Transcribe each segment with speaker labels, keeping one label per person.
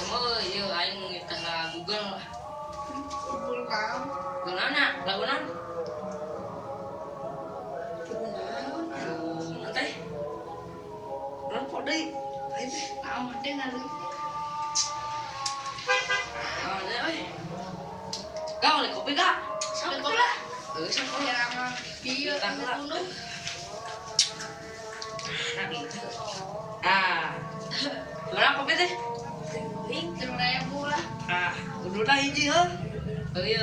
Speaker 1: mah ieu aing karena Google lah.
Speaker 2: Google naon?
Speaker 1: Gunana, lagunan. Teh. Rokok deui. Aing teh naon teh ngaruh. Ah, deh euy. Kau le kopi gak? Sampai lah. Sampai ya mah. Ieu tanggung. Nah, gitu. Berapa kopi teh? Ini 3.000 lah. Udah dah hiji heuh. Oh iya.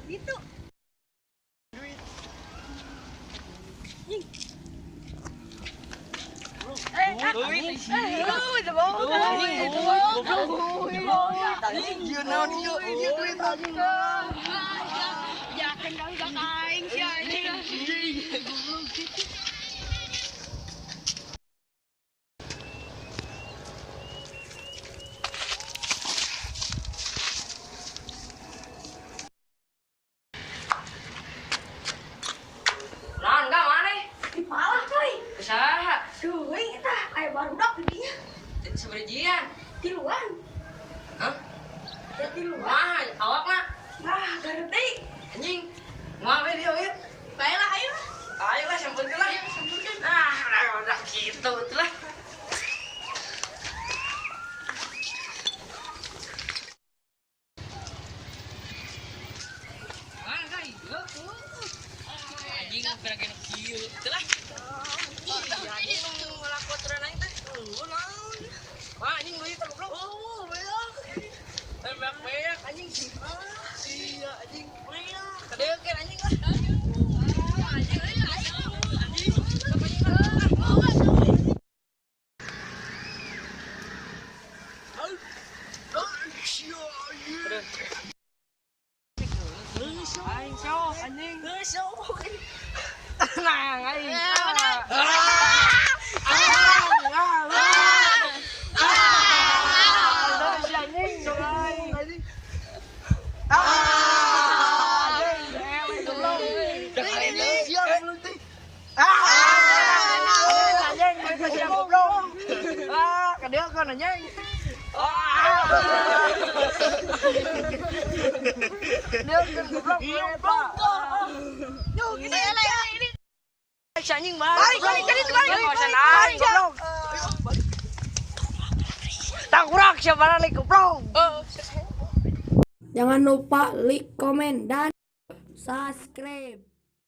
Speaker 2: Gitu.
Speaker 1: Usaha.
Speaker 2: Duing tah aya barudak di dinya.
Speaker 1: Sabarijian.
Speaker 2: Tiluan.
Speaker 1: Hah?
Speaker 2: Ya tiluan.
Speaker 1: Wah, awakna.
Speaker 2: Gareti.
Speaker 1: Anjing. Moal we dia we.
Speaker 2: Baiklah ayo.
Speaker 1: Ayo lah sampurkeun lah.
Speaker 2: Sampurkeun.
Speaker 1: Udah gitu lah. Anjing gerak-gerak kieu teh lah. Anjing ngelakot renang teh. Naon? Wah, anjing deui teh goblok. Oh, beak. Beak anjing. Iya anjing. Beak. Kadeukeun anjing lah. Anjing euy. Anjing. Anjing. Tenang aing. Kadeukeun anjing. Anjing balik. Tangkurak siapa balik goblok.
Speaker 3: Jangan lupa like, komen, dan subscribe.